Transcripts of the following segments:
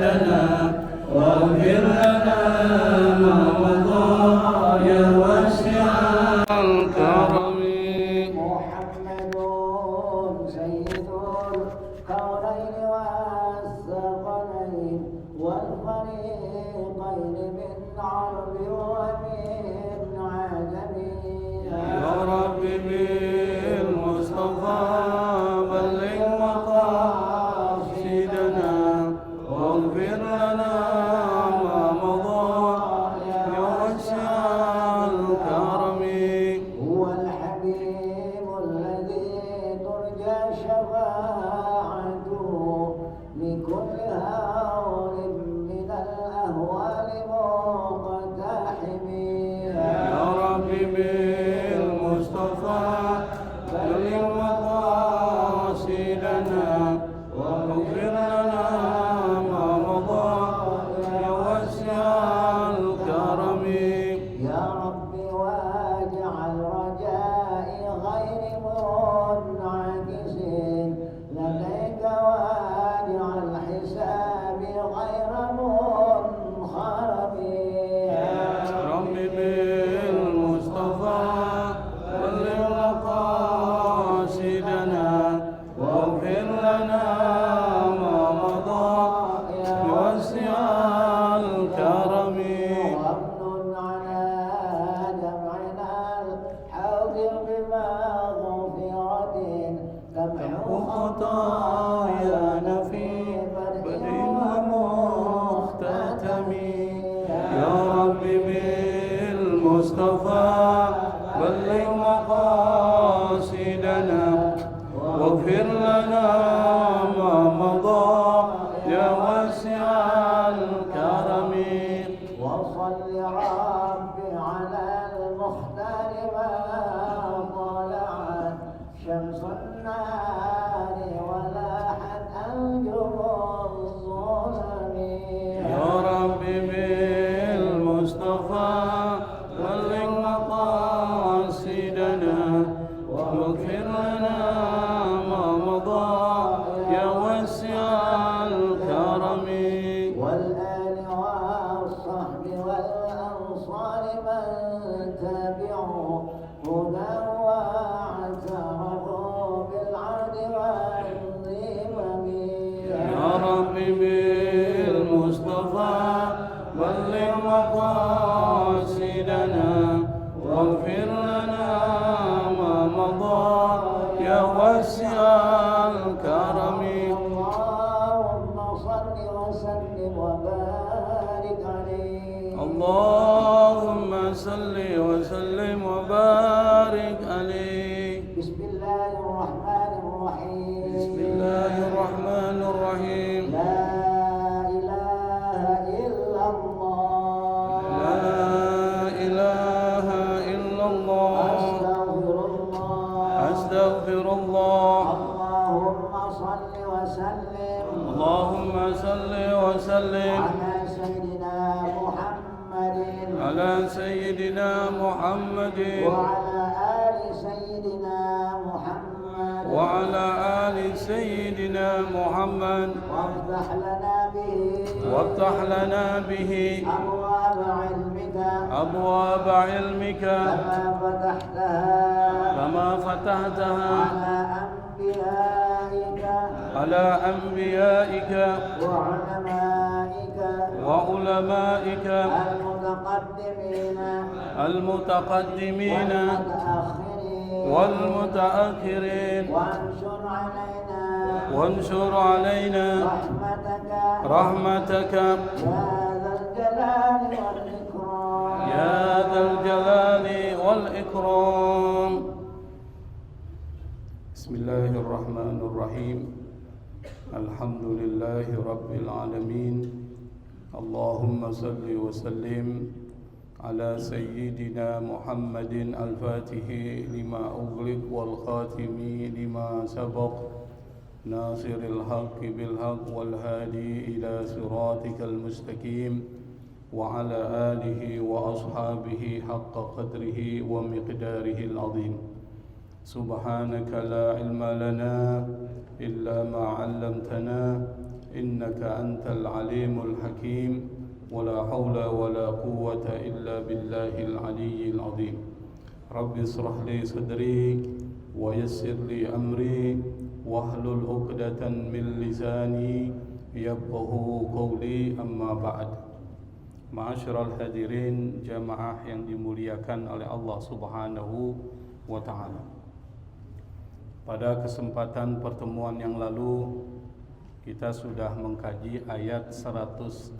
لنا واغفر لنا ما مضى يا واسع الكرم. محمد سيد الكونين والثقلين والفريقين من عرب ومن عجم. يا رب بالمصطفى بلغ مقاصدنا واغفر لنا ما مضى يا واسع الكرم. هو الحبيب الذي ترجى شفاعته لكل هول من الأهوال مقتحم. يا رب بالمصطفى بلغ مقاصدنا واغفر لنا ما مضى يا واسع الكرم. يا رب واجعل رجائي غير منعكس لديك واجعل حسابي غير منخرم. رب بالمصطفى بلغ مقاصدنا واغفر لنا ما مضى بوسع الكرم. وامن على جمعنا الحاضر بمغفرة تمحو خطايانا في بدء ومختتم. يا رب بالمصطفى بلغ مقاصدنا واغفر لنا ما مضى يا واسع الكرم. وصل ربي على المختار ما طلعت شمس النار ولاحت أنجم الظلم. يا رب بالمصطفى بلغ مقاصدنا واغفر لنا ما مضى يا واسع الكرم. والآل والصحب والأنصار من تبعوا هدى واعترفوا بالعهد والذمم. يا رب بالمصطفى بلغ مقاصدنا واغفر لنا ما مضى يا واسع الكرم. اللهم صل وسلم وبارك عليه. اللهم صل وسلم وبارك عليه. بسم الله الرحمن الرحيم. بسم الله الرحمن الرحيم. لا إله إلا الله. لا إله إلا الله. أستغفر الله. أستغفر الله. اللهم صل وسلم اللهم صل وسلم على سيدنا محمد على سيدنا محمد وعلى آل سيدنا محمد وعلى آل سيدنا محمد وافتح لنا به وافتح لنا به أبواب علمك أبواب علمك كما فتحتها على أنبيائك وعلمائك المتقدمين والمتأخرين وانشر علينا رحمتك يا ذا الجلال والإكرام. بسم الله الرحمن الرحيم. الحمد لله رب العالمين. اللهم صل وسلم على سيدنا محمد الفاتح لما أغلق والخاتم لما سبق ناصر الحق بالحق والهادي إلى صراطك المستقيم وعلى آله وأصحابه حق قدره ومقداره العظيم. سبحانك لا علم لنا إلا ما علمتنا إنك أنت العليم الحكيم ولا حول ولا قوة إلا بالله العلي العظيم رب اشرح لي صدري ويسر لي أمري واحلل عقدة من لساني yafqahu qawli amma ba'd. Ma'asyiral hadirin jamaah yang dimuliakan oleh Allah Subhanahu wa taala. Pada kesempatan pertemuan yang lalu kita sudah mengkaji ayat 108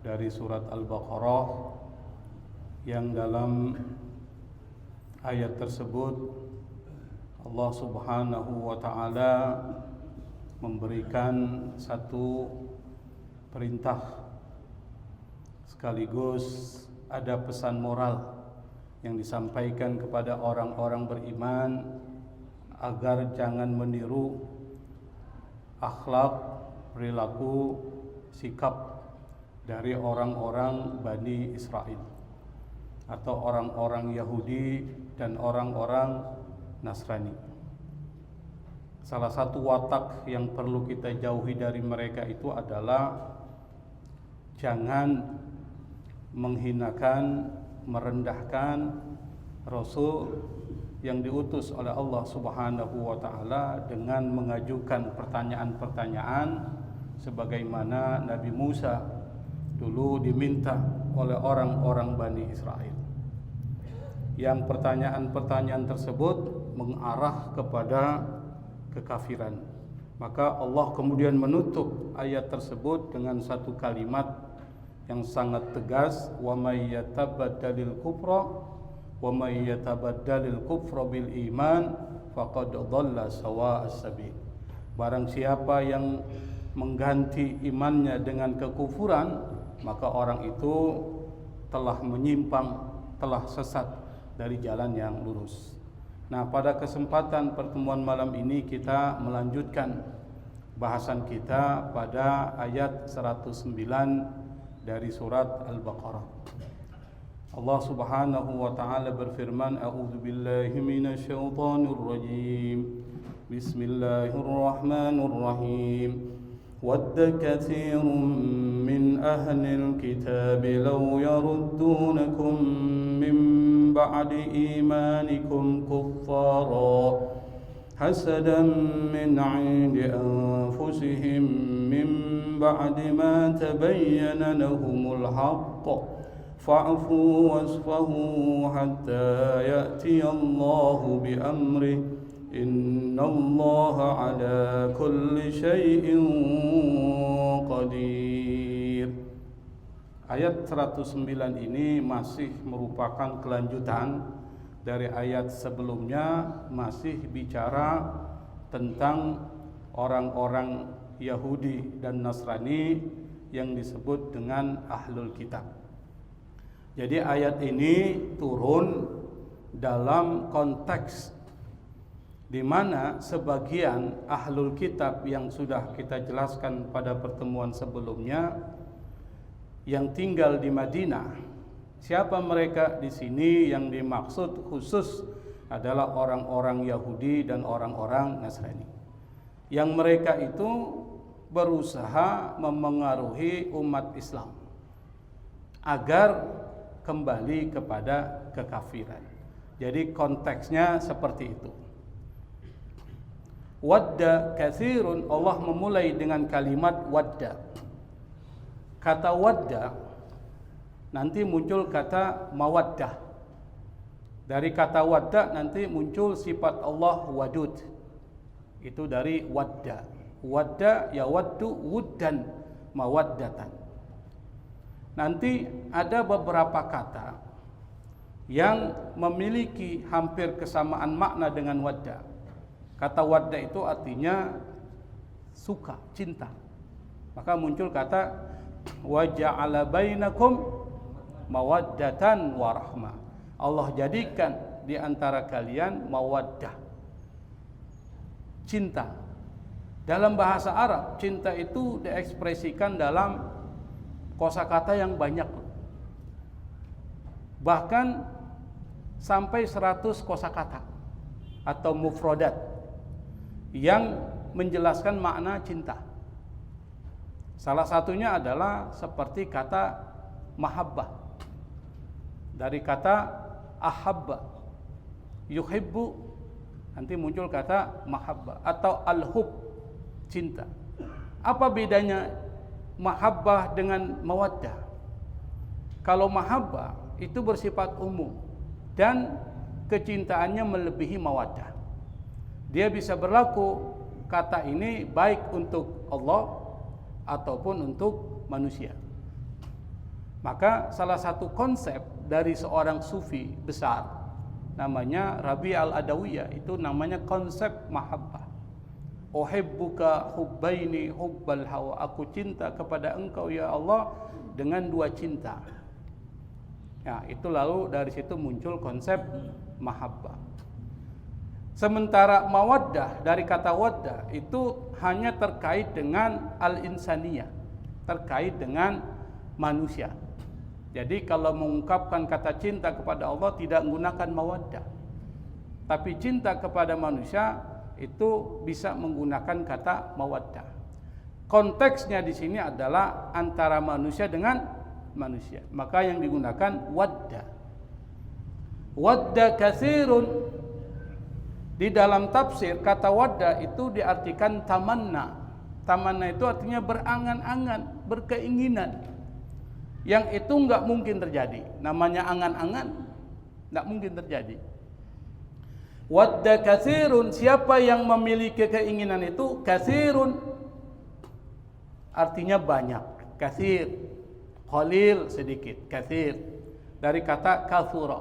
dari surat Al-Baqarah yang dalam ayat tersebut Allah Subhanahu wa taala memberikan satu perintah sekaligus ada pesan moral yang disampaikan kepada orang-orang beriman agar jangan meniru akhlak, perilaku, sikap dari orang-orang Bani Israel atau orang-orang Yahudi dan orang-orang Nasrani. Salah satu watak yang perlu kita jauhi dari mereka itu adalah jangan menghinakan, merendahkan Rasul yang diutus oleh Allah Subhanahu wa taala dengan mengajukan pertanyaan-pertanyaan sebagaimana Nabi Musa dulu diminta oleh orang-orang Bani Israel. Yang pertanyaan-pertanyaan tersebut mengarah kepada kekafiran. Maka Allah kemudian menutup ayat tersebut dengan satu kalimat yang sangat tegas, wa may yatabaddalil kufra wa may yatabaddalil kufra bil iman faqad dhalla sawa'as sabil. Barang siapa yang mengganti imannya dengan kekufuran, maka orang itu telah menyimpang, telah sesat dari jalan yang lurus. Nah, pada kesempatan pertemuan malam ini kita melanjutkan bahasan kita pada ayat 109 dari surat Al-Baqarah. Allah Subhanahu wa taala berfirman, A'udzu billahi minasy syaithanir rajim. Bismillahirrahmanirrahim. Wadda katsirun min ahlil kitab law yaruddunakum min ba'di imanikum kuffara hasadan min 'indi anfusihim min ba'di ma tabayyana lahumul haqq fa'fu wasfahu hatta ya'tiyallahu bi amrihi innallaha ala kulli syai'in qadir. Ayat 109 ini masih merupakan kelanjutan dari ayat sebelumnya, masih bicara tentang orang-orang Yahudi dan Nasrani yang disebut dengan Ahlul Kitab. Jadi ayat ini turun dalam konteks di mana sebagian Ahlul Kitab yang sudah kita jelaskan pada pertemuan sebelumnya yang tinggal di Madinah. Siapa mereka di sini? Yang dimaksud khusus adalah orang-orang Yahudi dan orang-orang Nasrani. Yang mereka itu berusaha memengaruhi umat Islam agar kembali kepada kekafiran. Jadi konteksnya seperti itu. Wadda katsirun, Allah memulai dengan kalimat wadda. Kata wadda nanti muncul kata mawaddah. Dari kata wadda nanti muncul sifat Allah wadud. Itu dari wadda. Wadda yawaddu wuddan mawaddatan. Nanti ada beberapa kata yang memiliki hampir kesamaan makna dengan wadda. Kata wadda itu artinya suka, cinta. Maka muncul kata wa ja'ala bainakum mawaddatan wa rahmah. Allah jadikan di antara kalian mawaddah, cinta. Dalam bahasa Arab, cinta itu diekspresikan dalam kosakata yang banyak. Bahkan sampai 100 kosakata atau mufradat yang menjelaskan makna cinta. Salah satunya adalah seperti kata mahabbah. Dari kata ahabba, yuhibbu, nanti muncul kata mahabbah atau al-hub, cinta. Apa bedanya mahabbah dengan mawaddah? Kalau mahabbah itu bersifat umum dan kecintaannya melebihi mawaddah. Dia bisa berlaku kata ini baik untuk Allah ataupun untuk manusia. Maka salah satu konsep dari seorang sufi besar namanya Rabi' al-Adawiyah, itu namanya konsep mahabbah. Uhibbuka hubbaini hubbal hawa, aku cinta kepada engkau ya Allah dengan dua cinta. Ya, itu lalu dari situ muncul konsep mahabbah. Sementara mawaddah dari kata waddah itu hanya terkait dengan al-insaniyah, terkait dengan manusia. Jadi kalau mengungkapkan kata cinta kepada Allah tidak menggunakan mawaddah. Tapi cinta kepada manusia itu bisa menggunakan kata mawaddah. Konteksnya di sini adalah antara manusia dengan manusia. Maka yang digunakan wadda. Wadda katsirun. Di dalam tafsir kata wadda itu diartikan tamanna. Tamanna itu artinya berangan-angan, berkeinginan. Yang itu enggak mungkin terjadi. Namanya angan-angan, enggak mungkin terjadi. Wadda katsirun, siapa yang memiliki keinginan itu? Katsirun artinya banyak. Katsir, qalil sedikit, katsir dari kata katsura.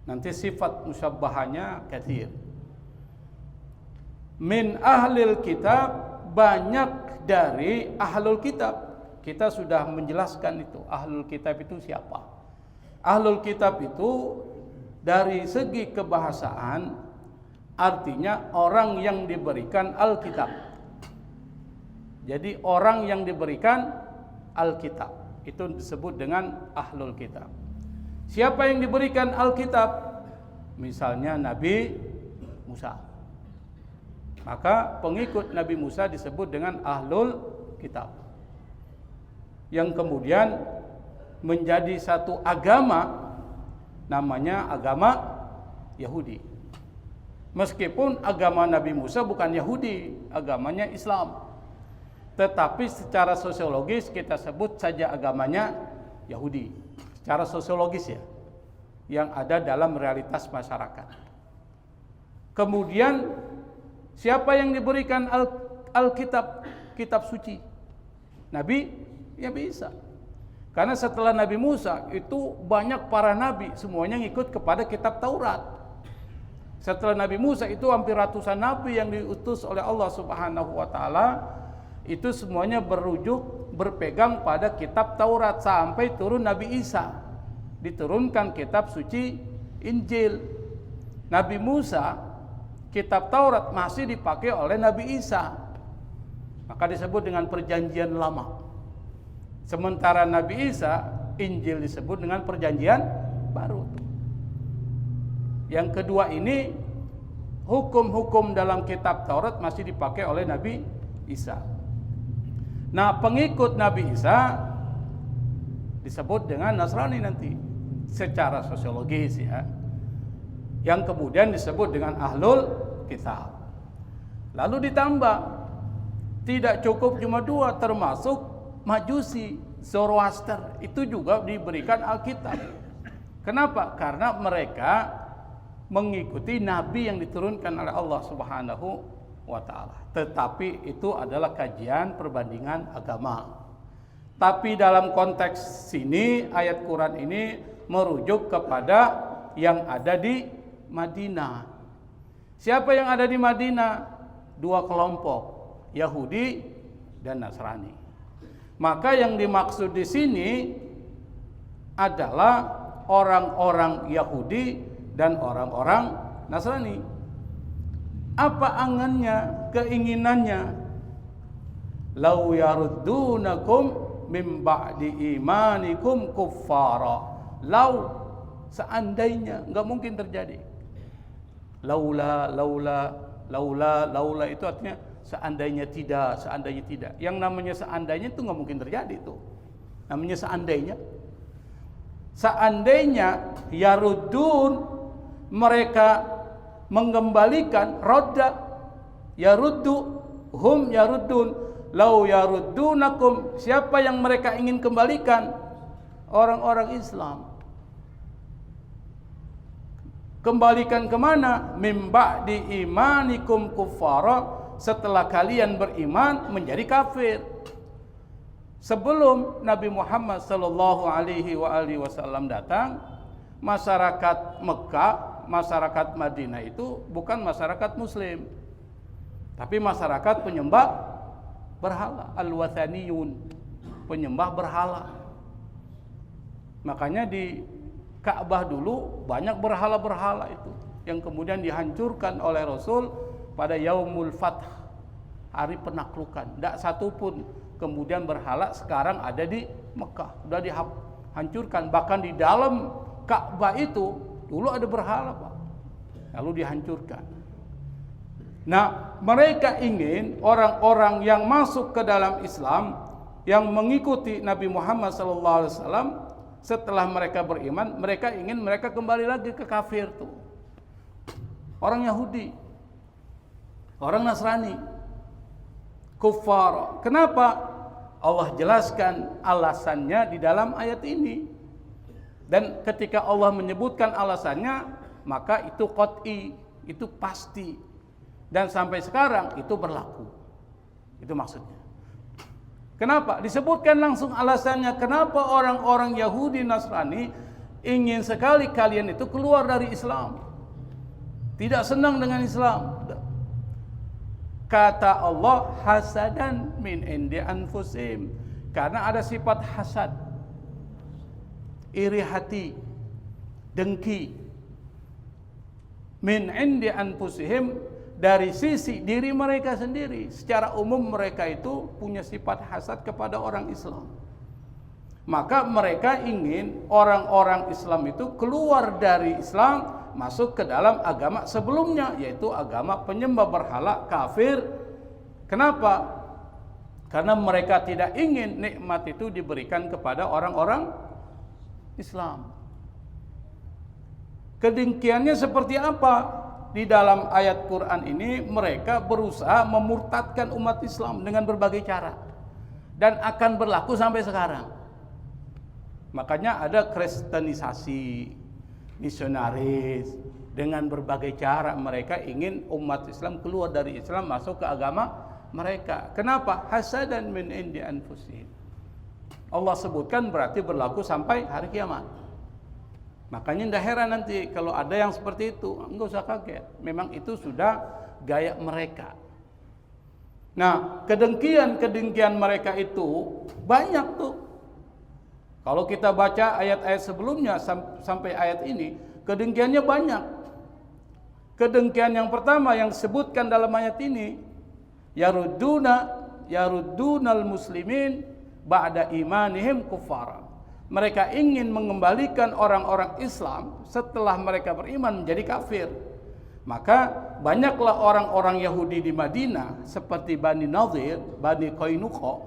Nanti sifat musyabbahanya katsir. Min ahlil kitab, banyak dari ahlul kitab. Kita sudah menjelaskan itu. Ahlul kitab itu siapa? Ahlul kitab itu dari segi kebahasaan artinya orang yang diberikan Alkitab. Jadi orang yang diberikan Alkitab itu disebut dengan ahlul kitab. Siapa yang diberikan Alkitab? Misalnya Nabi Musa. Maka pengikut Nabi Musa disebut dengan ahlul kitab. Yang kemudian menjadi satu agama namanya agama Yahudi. Meskipun agama Nabi Musa bukan Yahudi, agamanya Islam. Tetapi secara sosiologis kita sebut saja agamanya Yahudi. Secara sosiologis ya, yang ada dalam realitas masyarakat. Kemudian siapa yang diberikan Alkitab, kitab suci? Nabi? Ya bisa. Karena setelah Nabi Musa itu banyak para nabi, semuanya ngikut kepada kitab Taurat. Setelah Nabi Musa itu hampir ratusan nabi yang diutus oleh Allah Subhanahu wa taala, itu semuanya berpegang pada kitab Taurat sampai turun Nabi Isa. Diturunkan kitab suci Injil. Nabi Musa, kitab Taurat masih dipakai oleh Nabi Isa. Maka disebut dengan perjanjian lama. Sementara Nabi Isa, Injil disebut dengan perjanjian baru. Yang kedua ini, hukum-hukum dalam kitab Taurat masih dipakai oleh Nabi Isa. Nah, pengikut Nabi Isa disebut dengan Nasrani nanti secara sosiologis ya. Yang kemudian disebut dengan ahlul kitab. Lalu ditambah, tidak cukup cuma dua, termasuk Majusi, Zoroaster itu juga diberikan Alkitab. Kenapa? Karena mereka mengikuti nabi yang diturunkan oleh Allah Subhanahu wa taala. Tetapi itu adalah kajian perbandingan agama. Tapi dalam konteks sini ayat Quran ini merujuk kepada yang ada di Madinah. Siapa yang ada di Madinah? Dua kelompok, Yahudi dan Nasrani. Maka yang dimaksud di sini adalah orang-orang Yahudi dan orang-orang Nasrani. Apa angannya, keinginannya? Lau yaruddunakum mim ba'di imanikum kuffara. Lau, seandainya, enggak mungkin terjadi. Laula itu artinya seandainya tidak, seandainya tidak. Yang namanya seandainya itu nggak mungkin terjadi tuh. Namanya seandainya. Seandainya yarudun, mereka mengembalikan, rodda, yaruddu, hum yarudun, lau yaruddunakum, siapa yang mereka ingin kembalikan? Orang-orang Islam. Kembalikan kemana? Mim ba'di imanikum kuffara, setelah kalian beriman menjadi kafir. Sebelum Nabi Muhammad sallallahu alaihi wasallam datang, masyarakat Mekah, masyarakat Madinah itu bukan masyarakat muslim, tapi masyarakat penyembah berhala, al-wathaniyun, penyembah berhala. Makanya di Ka'bah dulu banyak berhala-berhala itu yang kemudian dihancurkan oleh Rasul pada Yaumul Fath, hari penaklukan. Tidak satu pun kemudian berhala sekarang ada di Mekah, sudah dihancurkan. Bahkan di dalam Ka'bah itu dulu ada berhala, Pak, lalu dihancurkan. Nah, mereka ingin orang-orang yang masuk ke dalam Islam, yang mengikuti Nabi Muhammad SAW, setelah mereka beriman, mereka ingin mereka kembali lagi ke kafir tuh. Orang Yahudi, orang Nasrani, kuffar. Kenapa? Allah jelaskan alasannya di dalam ayat ini. Dan ketika Allah menyebutkan alasannya, maka itu qat'i, itu pasti. Dan sampai sekarang itu berlaku. Itu maksudnya. Kenapa? Disebutkan langsung alasannya. Kenapa orang-orang Yahudi Nasrani ingin sekali kalian itu keluar dari Islam, tidak senang dengan Islam. Kata Allah, hasadan min indi anfusihim, karena ada sifat hasad, iri hati, dengki. Min indi anfusihim, dari sisi diri mereka sendiri. Secara umum mereka itu punya sifat hasad kepada orang Islam. Maka mereka ingin orang-orang Islam itu keluar dari Islam, masuk ke dalam agama sebelumnya, yaitu agama penyembah berhala, kafir. Kenapa? Karena mereka tidak ingin nikmat itu diberikan kepada orang-orang Islam. Kedengkiannya seperti apa? Di dalam ayat Quran ini mereka berusaha memurtadkan umat Islam dengan berbagai cara, dan akan berlaku sampai sekarang. Makanya ada kristenisasi, misionaris, dengan berbagai cara mereka ingin umat Islam keluar dari Islam, masuk ke agama mereka. Kenapa? Hasadan min indi anfusihim. Allah sebutkan berarti berlaku sampai hari kiamat. Makanya tidak heran nanti kalau ada yang seperti itu, enggak usah kaget. Memang itu sudah gaya mereka. Nah, kedengkian mereka itu banyak tuh. Kalau kita baca ayat-ayat sebelumnya sampai ayat ini, kedengkiannya banyak. Kedengkian yang pertama yang disebutkan dalam ayat ini, yaruddunal muslimin ba'da imanihim kuffara. Mereka ingin mengembalikan orang-orang Islam setelah mereka beriman menjadi kafir. Maka banyaklah orang-orang Yahudi di Madinah seperti Bani Nadir, Bani Qainuqa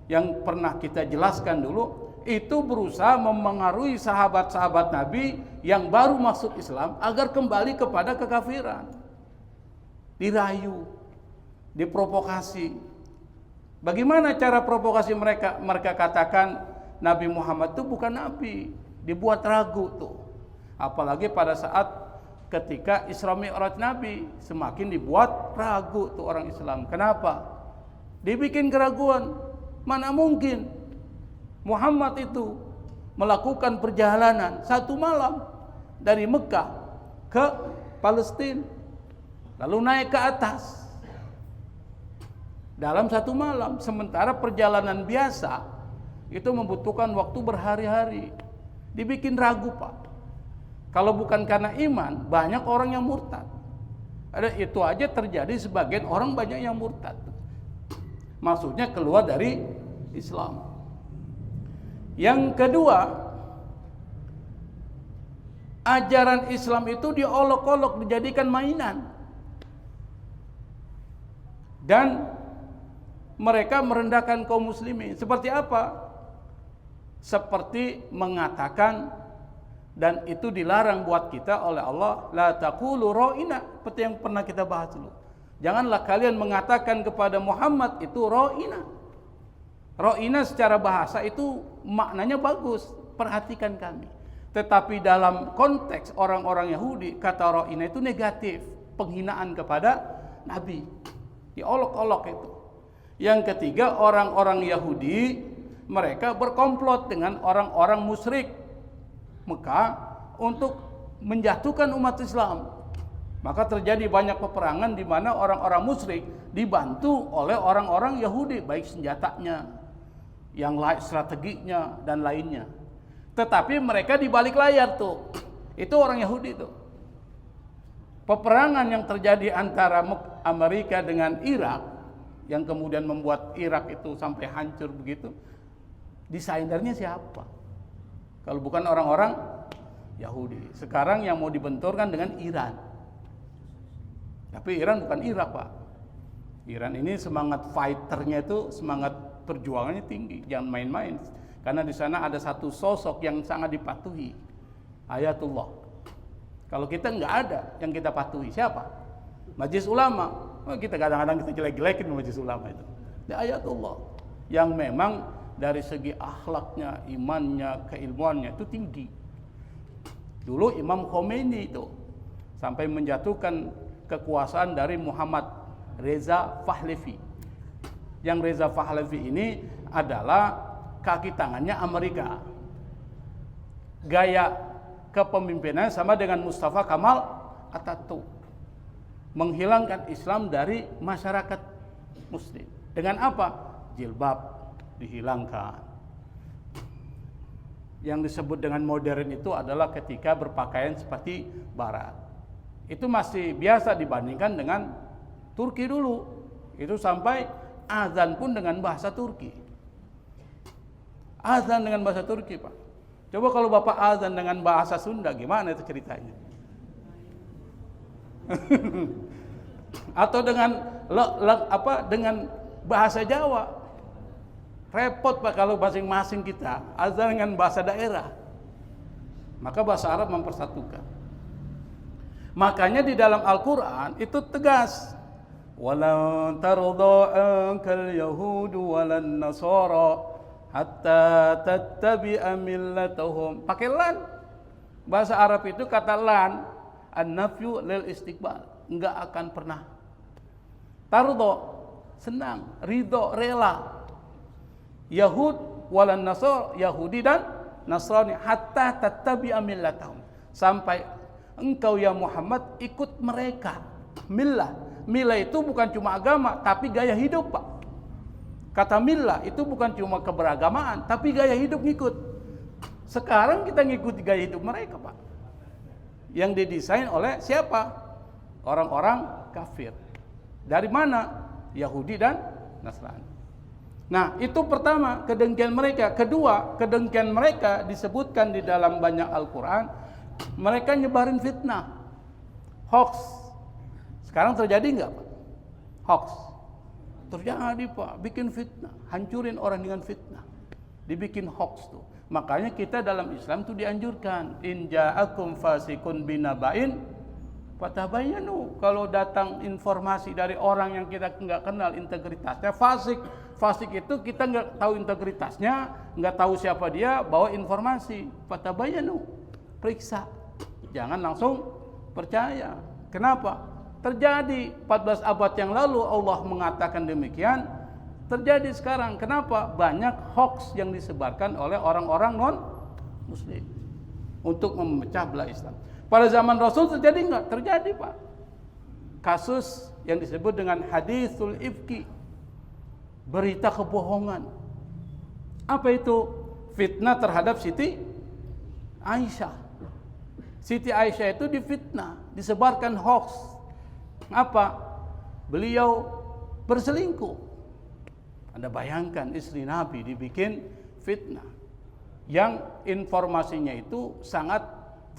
yang pernah kita jelaskan dulu, itu berusaha memengaruhi sahabat-sahabat Nabi yang baru masuk Islam agar kembali kepada kekafiran. Dirayu, diprovokasi. Bagaimana cara provokasi mereka? Mereka katakan Nabi Muhammad itu bukan Nabi, dibuat ragu tuh. Apalagi pada saat ketika Isra Mi'raj Nabi, semakin dibuat ragu tuh orang Islam. Kenapa? Dibikin keraguan. Mana mungkin Muhammad itu melakukan perjalanan satu malam dari Mekah ke Palestina, lalu naik ke atas dalam satu malam, sementara perjalanan biasa itu membutuhkan waktu berhari-hari. Dibikin ragu, Pak. Kalau bukan karena iman, banyak orang yang murtad. Ada itu aja terjadi, sebagian orang banyak yang murtad. Maksudnya keluar dari Islam. Yang kedua, ajaran Islam itu diolok-olok, dijadikan mainan. Dan mereka merendahkan kaum muslimin. Seperti apa? Seperti mengatakan, dan itu dilarang buat kita oleh Allah, la taqulu ra'ina, seperti yang pernah kita bahas dulu. Janganlah kalian mengatakan kepada Muhammad itu ra'ina. Ra'ina secara bahasa itu maknanya bagus, perhatikan kami. Tetapi dalam konteks orang-orang Yahudi, kata ra'ina itu negatif, penghinaan kepada Nabi, diolok-olok itu. Yang ketiga, orang-orang Yahudi mereka berkomplot dengan orang-orang musyrik Mekah untuk menjatuhkan umat Islam. Maka terjadi banyak peperangan di mana orang-orang musyrik dibantu oleh orang-orang Yahudi, baik senjatanya, yang lain strateginya dan lainnya. Tetapi mereka di balik layar tuh, itu orang Yahudi tuh. Peperangan yang terjadi antara Amerika dengan Irak, yang kemudian membuat Irak itu sampai hancur begitu, desainernya siapa? Kalau bukan orang-orang Yahudi. Sekarang yang mau dibenturkan dengan Iran. Tapi Iran bukan Irak, Pak. Iran ini semangat fighternya itu, semangat perjuangannya tinggi, jangan main-main. Karena di sana ada satu sosok yang sangat dipatuhi, Ayatullah. Kalau kita nggak ada yang kita patuhi, siapa? Majelis Ulama. Kita kadang-kadang kita jelek-jelekin Majelis Ulama itu. Ayatullah yang memang dari segi akhlaknya, imannya, keilmuannya itu tinggi. Dulu Imam Khomeini itu sampai menjatuhkan kekuasaan dari Muhammad Reza Pahlavi. Yang Reza Pahlavi ini adalah kaki tangannya Amerika. Gaya kepemimpinannya sama dengan Mustafa Kamal Atatürk. Menghilangkan Islam dari masyarakat muslim. Dengan apa? Jilbab dihilangkan. Yang disebut dengan modern itu adalah ketika berpakaian seperti barat. Itu masih biasa dibandingkan dengan Turki dulu. Itu sampai azan pun dengan bahasa Turki. Azan dengan bahasa Turki, Pak. Coba kalau Bapak azan dengan bahasa Sunda, gimana itu ceritanya? Atau dengan dengan bahasa Jawa. Repot, Pak, kalau masing-masing kita azan dengan bahasa daerah. Maka bahasa Arab mempersatukan. Makanya di dalam Al-Qur'an itu tegas. Walan tarda ankal yahudu walan nasara hatta tattabi'a millatahum. Pakai lan. Bahasa Arab itu kata lan, an-nafyu lil istiqbal, enggak akan pernah. Tardo, senang, ridho, rela. Yahud walan nasar, Yahudi dan Nasrani, hatta tattabi'a millatahum, sampai engkau ya Muhammad ikut mereka. Millah, millah itu bukan cuma agama tapi gaya hidup, Pak. Kata millah itu bukan cuma keberagamaan tapi gaya hidup ngikut. Sekarang kita ngikuti gaya hidup mereka, Pak, yang didesain oleh siapa? Orang-orang kafir. Dari mana? Yahudi dan Nasrani. Nah, itu pertama, kedengkian mereka. Kedua, kedengkian mereka disebutkan di dalam banyak Al-Quran. Mereka nyebarin fitnah, hoax. Sekarang terjadi enggak, Pak? Hoax terjadi, Pak. Bikin fitnah, hancurin orang dengan fitnah, dibikin hoax tuh. Makanya kita dalam Islam tuh dianjurkan, in ja'akum fasikun binaba'in fatabayyanu. Kalau datang informasi dari orang yang kita nggak kenal integritasnya, fasik. Fasik itu kita nggak tahu integritasnya, nggak tahu siapa dia, bawa informasi, fatabayyanu, periksa, jangan langsung percaya. Kenapa? Terjadi 14 abad yang lalu Allah mengatakan demikian, terjadi sekarang. Kenapa? Banyak hoax yang disebarkan oleh orang-orang non-muslim untuk memecah belah Islam. Pada zaman Rasul terjadi enggak? Terjadi, Pak. Kasus yang disebut dengan haditsul ifki, berita kebohongan. Apa itu? Fitnah terhadap Siti Aisyah. Siti Aisyah itu difitnah, disebarkan hoax. Apa? Beliau berselingkuh. Anda bayangkan istri Nabi dibikin fitnah yang informasinya itu sangat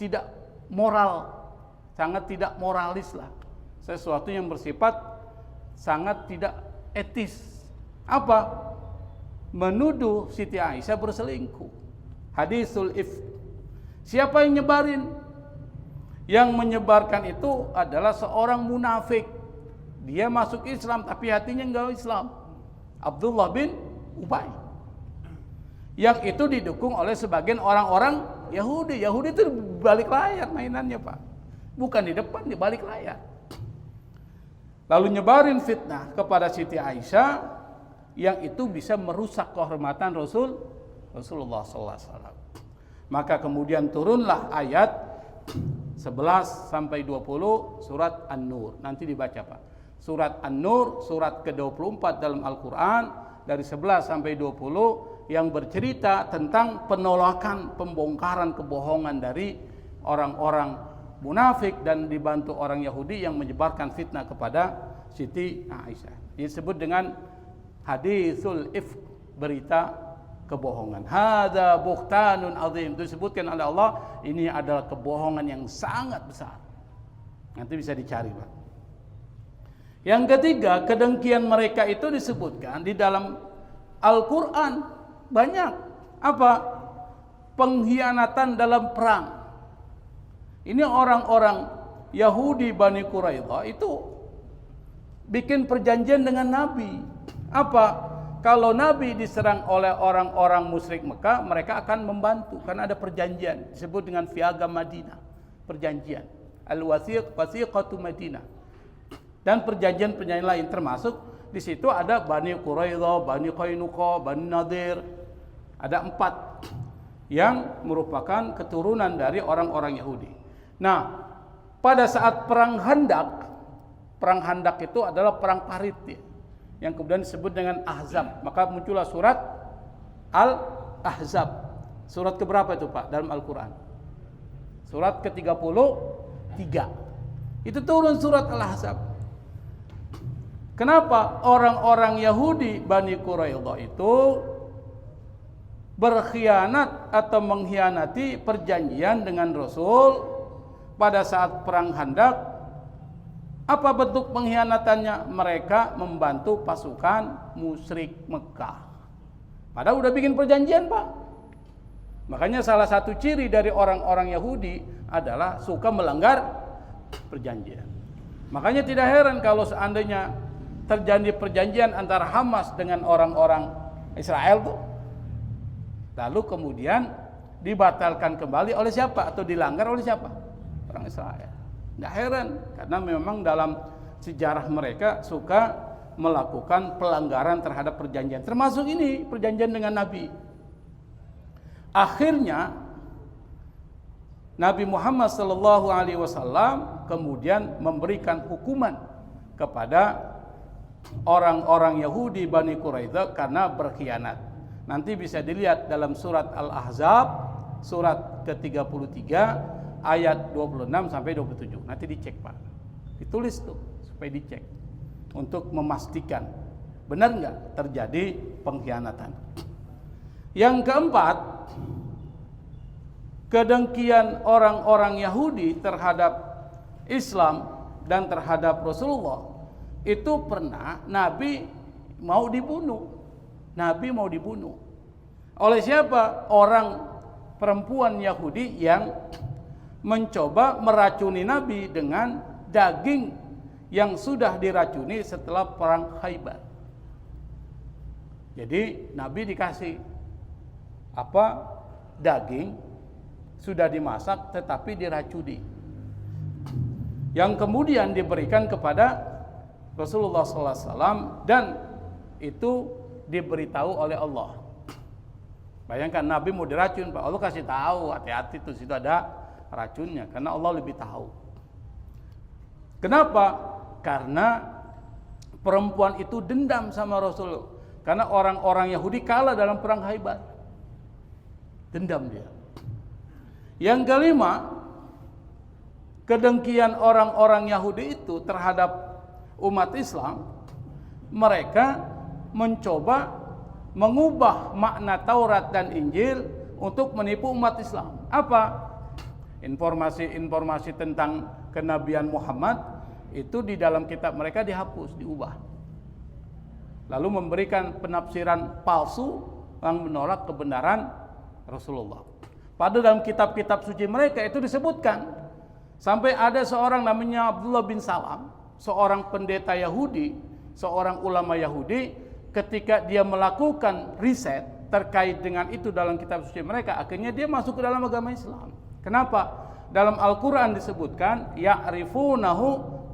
tidak moral, sangat tidak moralis lah. Sesuatu yang bersifat sangat tidak etis. Apa? Menuduh Siti Aisyah berselingkuh. Hadisul ifk. Siapa yang nyebarin? Yang menyebarkan itu adalah seorang munafik. Dia masuk Islam tapi hatinya enggak Islam. Abdullah bin Ubay. Yang itu didukung oleh sebagian orang-orang Yahudi. Yahudi itu di balik layar mainannya, Pak. Bukan di depan, di balik layar. Lalu nyebarin fitnah kepada Siti Aisyah yang itu bisa merusak kehormatan Rasulullah SAW. Maka kemudian turunlah ayat 11 sampai 20 surat An-Nur. Nanti dibaca, Pak. Surat An-Nur, surat ke-24 dalam Al-Quran, dari 11 sampai 20 yang bercerita tentang penolakan, pembongkaran kebohongan dari orang-orang munafik dan dibantu orang Yahudi yang menyebarkan fitnah kepada Siti Aisyah. Disebut dengan hadisul ifk, berita kebohongan. Hadza buhtanun azim. Disebutkan oleh Allah, ini adalah kebohongan yang sangat besar. Nanti bisa dicari, Pak. Yang ketiga, kedengkian mereka itu disebutkan di dalam Al-Quran banyak. Apa? Pengkhianatan dalam perang. Ini orang-orang Yahudi Bani Quraidah itu bikin perjanjian dengan Nabi. Apa? Kalau Nabi diserang oleh orang-orang musyrik Mekah, mereka akan membantu karena ada perjanjian disebut dengan Piagam Madinah, perjanjian Al-Wasiqatu Madinah. Dan perjanjian-perjanjian lain termasuk di situ ada Bani Quraidah, Bani Qainuqa, Bani Nadir. Ada 4 yang merupakan keturunan dari orang-orang Yahudi. Nah, pada saat perang Handak itu adalah perang parit ya, yang kemudian disebut dengan Ahzab. Maka muncullah surat Al-Ahzab. Surat keberapa itu, Pak, dalam Al-Quran? Surat ke-33. Itu turun surat Al-Ahzab. Kenapa orang-orang Yahudi Bani Quraidah itu berkhianat atau mengkhianati perjanjian dengan Rasul pada saat perang Handak? Apa bentuk pengkhianatannya? Mereka membantu pasukan musyrik Mekah. Padahal udah bikin perjanjian, Pak. Makanya salah satu ciri dari orang-orang Yahudi adalah suka melanggar perjanjian. Makanya tidak heran kalau seandainya terjadi perjanjian antara Hamas dengan orang-orang Israel tuh, lalu kemudian dibatalkan kembali oleh siapa atau dilanggar oleh siapa? Orang Israel. Nggak heran, karena memang dalam sejarah mereka suka melakukan pelanggaran terhadap perjanjian, termasuk ini perjanjian dengan Nabi. Akhirnya Nabi Muhammad SAW kemudian memberikan hukuman kepada orang-orang Yahudi Bani Quraidah karena berkhianat. Nanti bisa dilihat dalam surat Al-Ahzab, surat ke-33 ayat 26 sampai 27. Nanti dicek, Pak. Ditulis tuh supaya dicek untuk memastikan benar nggak terjadi pengkhianatan. Yang keempat, kedengkian orang-orang Yahudi terhadap Islam dan terhadap Rasulullah. Itu pernah Nabi mau dibunuh. Nabi mau dibunuh. Oleh siapa? Orang perempuan Yahudi yang mencoba meracuni Nabi dengan daging yang sudah diracuni setelah perang Khaybar. Jadi Nabi dikasih daging sudah dimasak tetapi diracuni, yang kemudian diberikan kepada Rasulullah SAW dan itu diberitahu oleh Allah. Bayangkan Nabi mau diracun, Pak. Allah kasih tahu, hati-hati tuh, situ ada racunnya, karena Allah lebih tahu. Kenapa? Karena perempuan itu dendam sama Rasul, karena orang-orang Yahudi kalah dalam perang Khaybar. Dendam dia. Yang kelima, kedengkian orang-orang Yahudi itu terhadap umat Islam. Mereka mencoba mengubah makna Taurat dan Injil untuk menipu umat Islam. Apa? Informasi-informasi tentang kenabian Muhammad itu di dalam kitab mereka dihapus, diubah. lalu memberikan penafsiran palsu yang menolak kebenaran Rasulullah. Padahal dalam kitab-kitab suci mereka itu disebutkan, sampai ada seorang namanya Abdullah bin Salam, seorang pendeta Yahudi, seorang ulama Yahudi, ketika dia melakukan riset terkait dengan itu dalam kitab suci mereka, akhirnya dia masuk ke dalam agama Islam. Kenapa? Dalam Al-Quran disebutkan, ya'rifunahu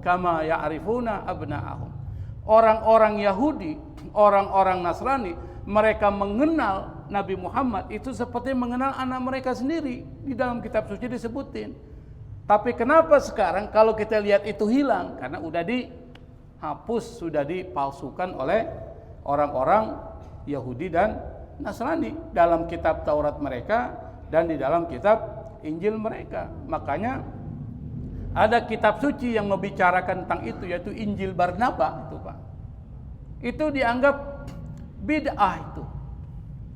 kama ya'rifuna abna'ahum. Orang-orang Yahudi, orang-orang Nasrani, mereka mengenal Nabi Muhammad itu seperti mengenal anak mereka sendiri. Di dalam kitab suci disebutin. Tapi kenapa sekarang kalau kita lihat itu hilang? Karena udah dihapus, sudah dipalsukan oleh orang-orang Yahudi dan Nasrani dalam kitab Taurat mereka dan di dalam kitab Injil mereka. Makanya ada kitab suci yang membicarakan tentang itu, yaitu Injil Barnaba itu, Pak. Itu dianggap bid'ah itu.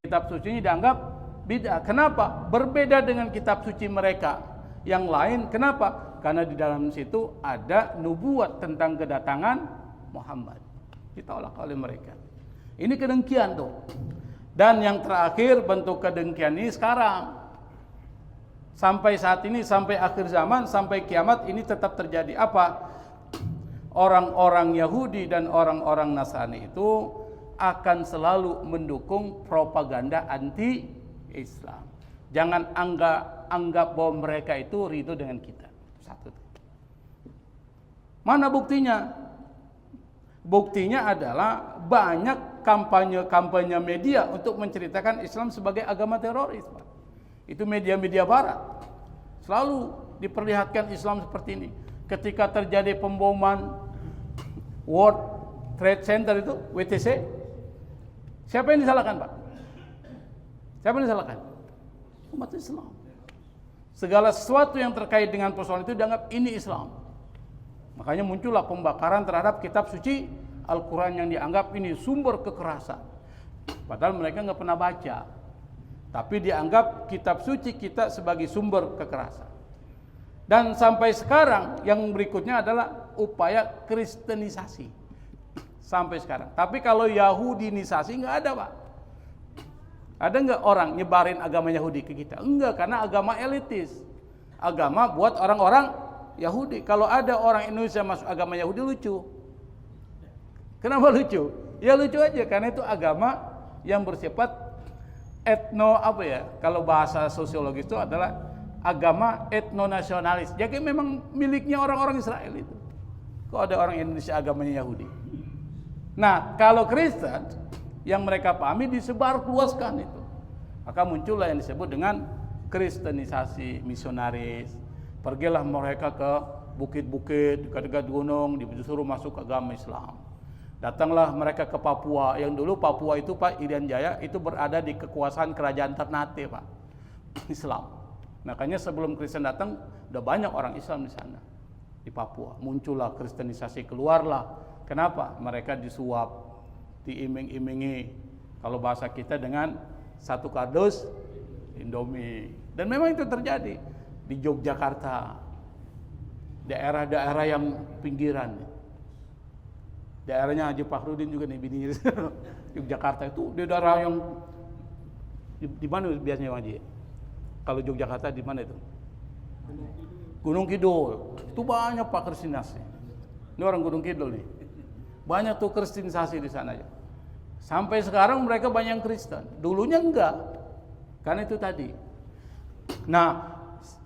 Kitab suci ini dianggap bid'ah. Kenapa? Berbeda dengan kitab suci mereka yang lain. Kenapa? Karena di dalam situ ada nubuat tentang kedatangan Muhammad. Ditolak oleh mereka. Ini kedengkian tuh. Dan yang terakhir bentuk kedengkian ini sekarang. Sampai saat ini, sampai akhir zaman, sampai kiamat ini tetap terjadi. Apa? Orang-orang Yahudi dan orang-orang Nasrani itu akan selalu mendukung propaganda anti-Islam. Jangan anggap bahwa mereka itu ridho dengan kita. Satu. Mana buktinya? Buktinya adalah banyak kampanye-kampanye media untuk menceritakan Islam sebagai agama teroris, Pak. Itu media-media barat selalu diperlihatkan Islam seperti ini. Ketika terjadi pemboman World Trade Center itu, WTC, siapa yang disalahkan, Pak? Siapa yang disalahkan? Umat Islam. Segala sesuatu yang terkait dengan persoalan itu dianggap ini Islam. Makanya muncullah pembakaran terhadap kitab suci Al-Quran yang dianggap ini sumber kekerasan. Padahal mereka nggak pernah baca. Tapi dianggap kitab suci kita sebagai sumber kekerasan. Dan sampai sekarang yang berikutnya adalah upaya kristenisasi. Sampai sekarang. Tapi kalau Yahudinisasi nggak ada, Pak. Ada nggak orang nyebarin agama Yahudi ke kita? Enggak, karena agama elitis. Agama buat orang-orang Yahudi. Kalau ada orang Indonesia masuk agama Yahudi lucu. Kenapa lucu? Ya lucu aja, karena itu agama yang bersifat kalau bahasa sosiologis itu adalah agama etnonasionalis. Jadi memang miliknya orang-orang Israel itu. Kok ada orang Indonesia agamanya Yahudi? Nah, kalau Kristen yang mereka pahami disebar luaskan itu. Maka muncullah yang disebut dengan kristenisasi misionaris. Pergilah mereka ke bukit-bukit, dekat-dekat gunung, disuruh masuk agama Islam. Datanglah mereka ke Papua, yang dulu Papua itu, Pak, Irian Jaya itu berada di kekuasaan kerajaan Ternate, Pak, Islam. Makanya sebelum Kristen datang, udah banyak orang Islam di sana, di Papua. Muncullah kristenisasi, keluarlah. Kenapa? Mereka disuap, diiming-imingi, kalau bahasa kita dengan satu kardus Indomie. Dan memang itu terjadi di Yogyakarta, daerah-daerah yang pinggiran. Daerahnya Haji Fakhrudin juga nih bininya. Yogyakarta itu di daerah yang di mana biasanya Haji? Kalau Yogyakarta di mana itu? Gunung Kidul. Itu banyak Pak kristenisasi. Ini orang Gunung Kidul nih. Banyak tuh kristenisasi di sana ya. Sampai sekarang mereka banyak yang Kristen. Dulunya enggak. Karena itu tadi. Nah,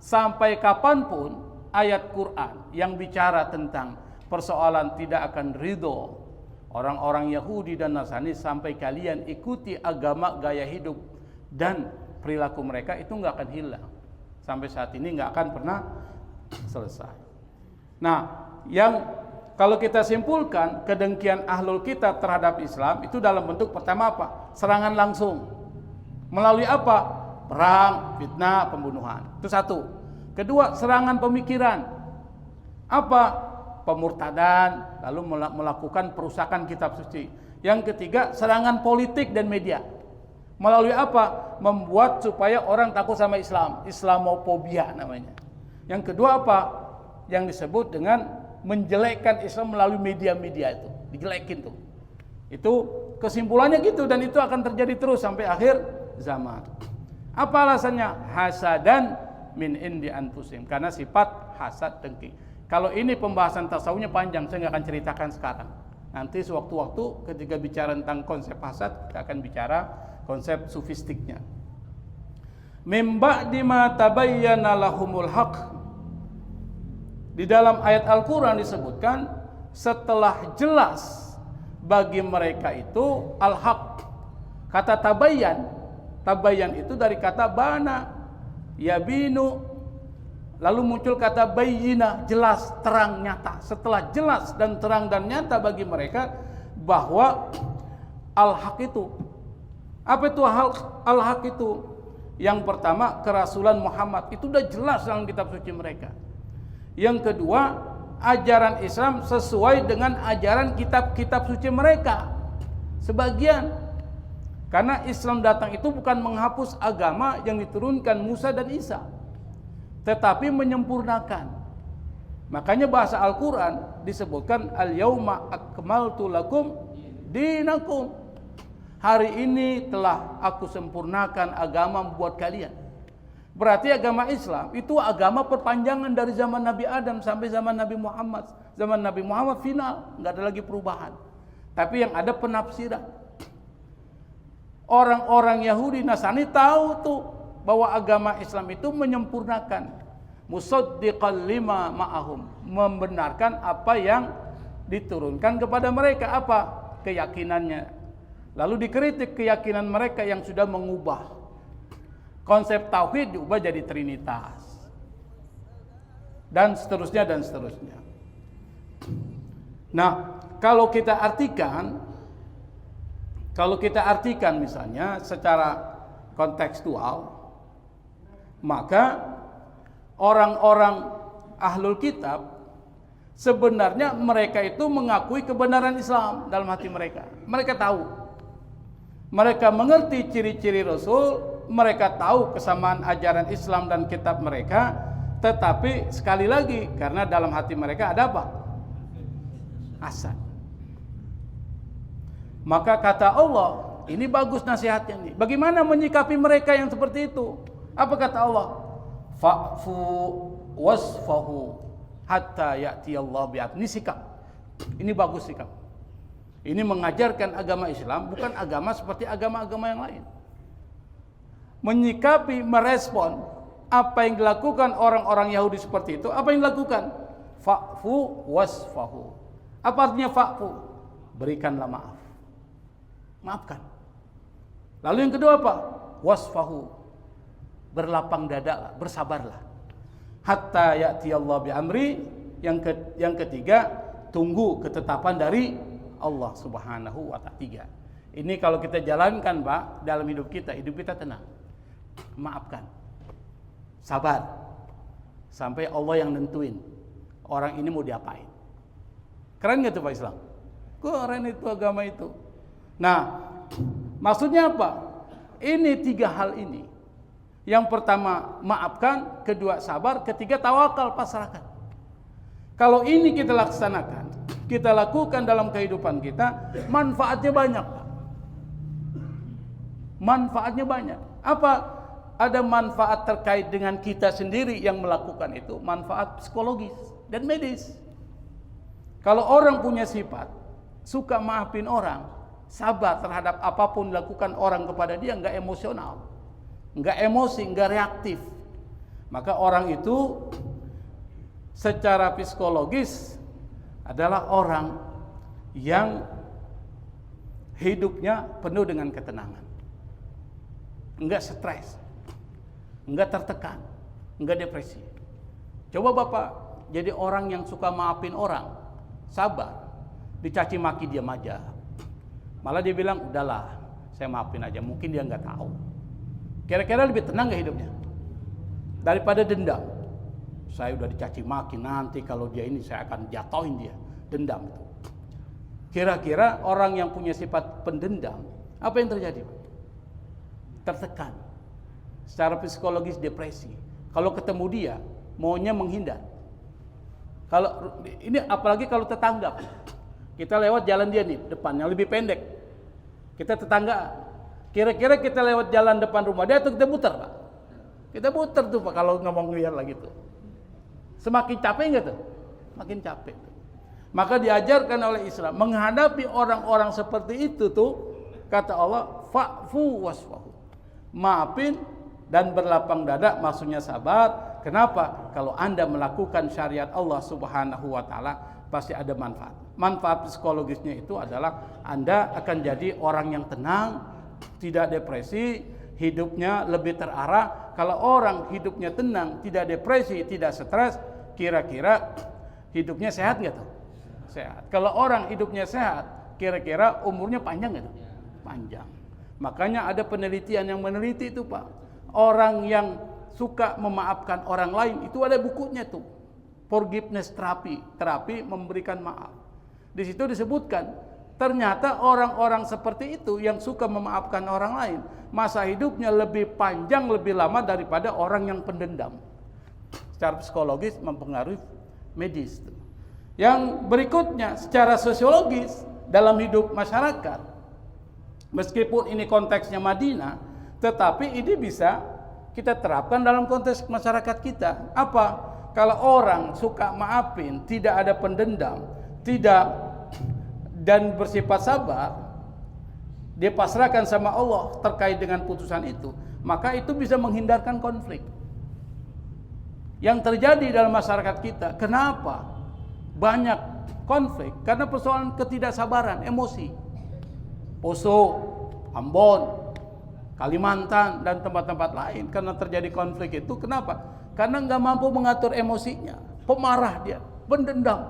sampai kapanpun ayat Quran yang bicara tentang persoalan tidak akan ridho orang-orang Yahudi dan Nasrani sampai kalian ikuti agama, gaya hidup dan perilaku mereka, itu nggak akan hilang. Sampai saat ini nggak akan pernah selesai. Nah, yang kalau kita simpulkan kedengkian ahlul kitab terhadap Islam itu dalam bentuk pertama apa? Serangan langsung. Melalui apa? Perang, fitnah, pembunuhan. Itu satu. Kedua, serangan pemikiran. Apa? Pemurtadan, lalu melakukan perusakan kitab suci. Yang ketiga, serangan politik dan media. Melalui apa? Membuat supaya orang takut sama Islam, Islamofobia namanya. Yang kedua apa? Yang disebut dengan menjelekkan Islam melalui media-media itu, dijelekin tuh. Itu Kesimpulannya gitu, dan itu akan terjadi terus sampai akhir zaman. Apa alasannya? Hasadan min indi anfusihim, karena sifat hasad dengki. Kalau ini pembahasan tasawufnya panjang, saya nggak akan ceritakan sekarang. Nanti sewaktu-waktu ketika bicara tentang konsep hasad, kita akan bicara konsep sufistiknya. Mim ba'di ma tabayyana lahumul haq. Di dalam ayat Al-Qur'an disebutkan setelah jelas bagi mereka itu al-haq. Kata tabayyan itu dari kata bana, yabinu, lalu muncul kata bayyina, jelas, terang, nyata. Setelah jelas dan terang dan nyata bagi mereka bahwa al-haq itu, apa itu al-haq itu? Yang pertama, kerasulan Muhammad, itu udah jelas dalam kitab suci mereka. Yang kedua, ajaran Islam sesuai dengan ajaran kitab-kitab suci mereka. Sebagian, karena Islam datang itu bukan menghapus agama yang diturunkan Musa dan Isa, tetapi menyempurnakan. Makanya bahasa Al-Quran disebutkan al-yauma akmaltu lakum dinakum. Hari ini telah aku sempurnakan agama buat kalian. Berarti agama Islam itu agama perpanjangan dari zaman Nabi Adam sampai zaman Nabi Muhammad. Zaman Nabi Muhammad final, nggak ada lagi perubahan. Tapi yang ada penafsiran. Orang-orang Yahudi Nasrani tahu tuh bahwa agama Islam itu menyempurnakan, musaddiqan lima ma'ahum, membenarkan apa yang diturunkan kepada mereka, apa keyakinannya. Lalu dikritik keyakinan mereka yang sudah mengubah konsep tauhid, diubah jadi trinitas, dan seterusnya dan seterusnya. Nah, kalau kita artikan misalnya secara kontekstual, maka orang-orang ahlul kitab sebenarnya mereka itu mengakui kebenaran Islam dalam hati mereka. Mereka tahu, mereka mengerti ciri-ciri Rasul, mereka tahu kesamaan ajaran Islam dan kitab mereka, tetapi sekali lagi karena dalam hati mereka ada apa? Hasad. Maka kata Allah, ini bagus nasihatnya nih. Bagaimana menyikapi mereka yang seperti itu? Apa kata Allah? Fa'fu wasfahu hatta ya'ti Allah bi'ab. Ini sikap. Ini bagus sikap. Ini mengajarkan agama Islam, bukan agama seperti agama-agama yang lain. Menyikapi, merespon apa yang dilakukan orang-orang Yahudi seperti itu. Apa yang dilakukan? Fa'fu wasfahu. Apa artinya fa'fu? Berikanlah maaf. Maafkan. Lalu yang kedua apa? Wasfahu. Berlapang dada, bersabarlah. Hatta ya'ti Allah bi amri. Yang ketiga, tunggu ketetapan dari Allah Subhanahu wa ta'ala. Ini kalau kita jalankan, Pak, dalam hidup kita tenang. Maafkan. Sabar. Sampai Allah yang nentuin orang ini mau diapain. Keren gak tuh Pak Islam? Keren itu agama itu. Nah, maksudnya apa? Ini tiga hal ini. Yang pertama maafkan, kedua sabar, ketiga tawakal, pasrahkan. Kalau ini kita laksanakan, kita lakukan dalam kehidupan kita, manfaatnya banyak. Manfaatnya banyak. Apa? Ada manfaat terkait dengan kita sendiri yang melakukan itu, manfaat psikologis dan medis. Kalau orang punya sifat suka maafin orang, sabar terhadap apapun dilakukan orang kepada dia, nggak emosional, nggak emosi, nggak reaktif, maka orang itu secara psikologis adalah orang yang hidupnya penuh dengan ketenangan, nggak stres, nggak tertekan, nggak depresi. Coba Bapak jadi orang yang suka maafin orang, sabar, dicaci maki diam aja. Malah dia bilang, udahlah, saya maafin aja. Mungkin dia nggak tahu. Kira-kira lebih tenang nggak hidupnya? Daripada dendam. Saya udah dicaci maki, nanti kalau dia ini saya akan jatuhin dia. Dendam itu. Kira-kira orang yang punya sifat pendendam, apa yang terjadi? Tertekan. Secara psikologis depresi. Kalau ketemu dia, maunya menghindar. Kalau ini apalagi kalau tetangga. Kita lewat jalan dia nih, depannya lebih pendek. Kita tetangga. Kira-kira kita lewat jalan depan rumah dia atau kita muter, Pak? Kita muter tuh, Pak, kalau ngomong liar lagi tuh. Semakin capek enggak tuh? Makin capek. Maka diajarkan oleh Islam menghadapi orang-orang seperti itu tuh, kata Allah, fa'fu wasfahu. Maafin dan berlapang dada, maksudnya sabar. Kenapa? Kalau Anda melakukan syariat Allah Subhanahu wa taala, pasti ada manfaat. Manfaat psikologisnya itu adalah Anda akan jadi orang yang tenang, tidak depresi, hidupnya lebih terarah. Kalau orang hidupnya tenang, tidak depresi, tidak stres, kira-kira hidupnya sehat nggak tuh? Sehat. Kalau orang hidupnya sehat, kira-kira umurnya panjang nggak tuh? Panjang. Makanya ada penelitian yang meneliti itu, Pak. Orang yang suka memaafkan orang lain, itu ada bukunya tuh. Forgiveness therapy, terapi memberikan maaf. Di situ disebutkan, ternyata orang-orang seperti itu yang suka memaafkan orang lain, masa hidupnya lebih panjang, lebih lama daripada orang yang pendendam. Secara psikologis mempengaruhi medis. Yang berikutnya, secara sosiologis dalam hidup masyarakat, meskipun ini konteksnya Madinah, tetapi ini bisa kita terapkan dalam konteks masyarakat kita. Apa? Kalau orang suka maafin, tidak ada pendendam, tidak dan bersifat sabar, dia pasrahkan sama Allah terkait dengan putusan itu, maka itu bisa menghindarkan konflik yang terjadi dalam masyarakat kita. Kenapa banyak konflik? Karena persoalan ketidaksabaran, emosi. Poso, Ambon, Kalimantan dan tempat-tempat lain karena terjadi konflik itu. Kenapa? Karena nggak mampu mengatur emosinya, pemarah dia, pendendam,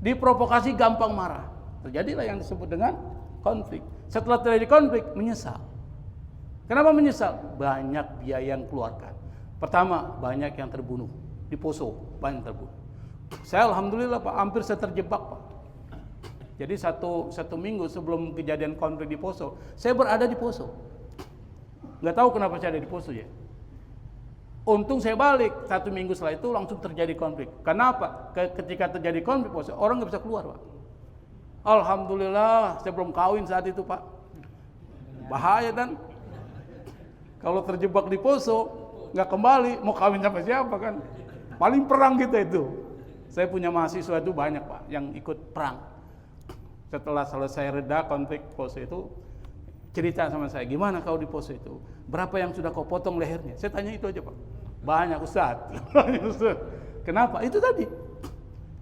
diprovokasi gampang marah. Terjadilah yang disebut dengan konflik. Setelah terjadi konflik, menyesal. Kenapa menyesal? Banyak biaya yang keluarkan. Pertama, banyak yang terbunuh. Di Poso, banyak yang terbunuh. Saya alhamdulillah, Pak, hampir saya terjebak, Pak. Jadi satu minggu sebelum kejadian konflik di Poso, saya berada di Poso. Nggak tahu kenapa saya ada di Poso ya. Untung saya balik, 1 minggu setelah itu langsung terjadi konflik. Kenapa? Ketika terjadi konflik Poso, orang nggak bisa keluar, Pak. Alhamdulillah, saya belum kawin saat itu, Pak. Bahaya kan? Kalau terjebak di Poso, nggak kembali, mau kawin sama siapa kan? Paling perang kita itu. Saya punya mahasiswa itu banyak, Pak, yang ikut perang. Setelah selesai reda konflik Poso itu, cerita sama saya, gimana kau di Poso itu? Berapa yang sudah kau potong lehernya? Saya tanya itu aja, Pak. Banyak, Ustaz. Kenapa? Itu tadi.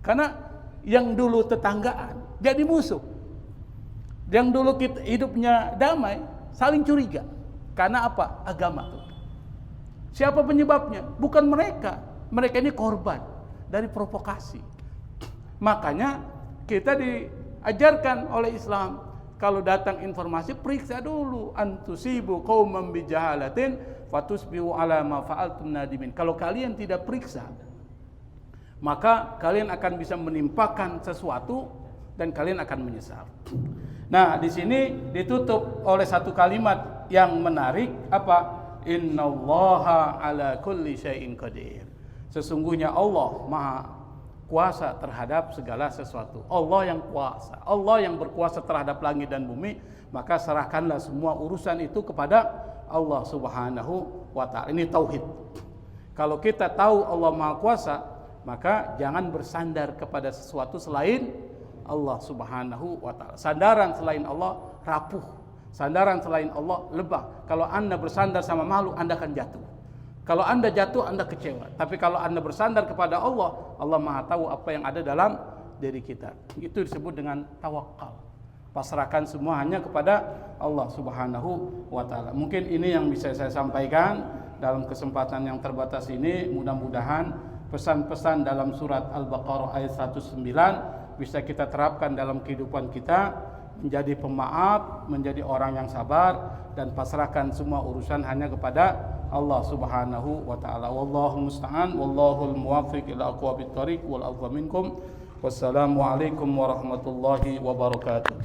Karena yang dulu tetanggaan jadi musuh. Yang dulu kita hidupnya damai, saling curiga. Karena apa? Agama tuh. Siapa penyebabnya? Bukan mereka. Mereka ini korban dari provokasi. Makanya kita diajarkan oleh Islam, kalau datang informasi periksa dulu. Antusibu qauman bijahalatin fatusbihu ala ma fa'altum nadimin. Kalau kalian tidak periksa, maka kalian akan bisa menimpakan sesuatu dan kalian akan menyesal. Nah, di sini ditutup oleh satu kalimat yang menarik, apa? Innallaha ala kulli syai'in qadir. Sesungguhnya Allah Maha kuasa terhadap segala sesuatu. Allah yang kuasa, Allah yang berkuasa terhadap langit dan bumi, maka serahkanlah semua urusan itu kepada Allah Subhanahu wa taala. Ini tauhid. Kalau kita tahu Allah Maha kuasa, maka jangan bersandar kepada sesuatu selain Allah Subhanahu wa taala. Sandaran selain Allah rapuh. Sandaran selain Allah lebah. Kalau Anda bersandar sama makhluk, Anda akan jatuh. Kalau Anda jatuh, Anda kecewa. Tapi kalau Anda bersandar kepada Allah, Allah Maha tahu apa yang ada dalam diri kita. Itu disebut dengan tawakal. Pasrahkan semua hanya kepada Allah Subhanahu wa taala. Mungkin ini yang bisa saya sampaikan dalam kesempatan yang terbatas ini. Mudah-mudahan pesan-pesan dalam surat Al-Baqarah ayat 109 bisa kita terapkan dalam kehidupan kita, menjadi pemaaf, menjadi orang yang sabar, dan pasrahkan semua urusan hanya kepada Allah Subhanahu wa taala. Wallahu musta'an, wallahul muwaffiq ila aqwamit thoriq, wal afwa minkum. Wassalamu alaikum warahmatullahi wabarakatuh.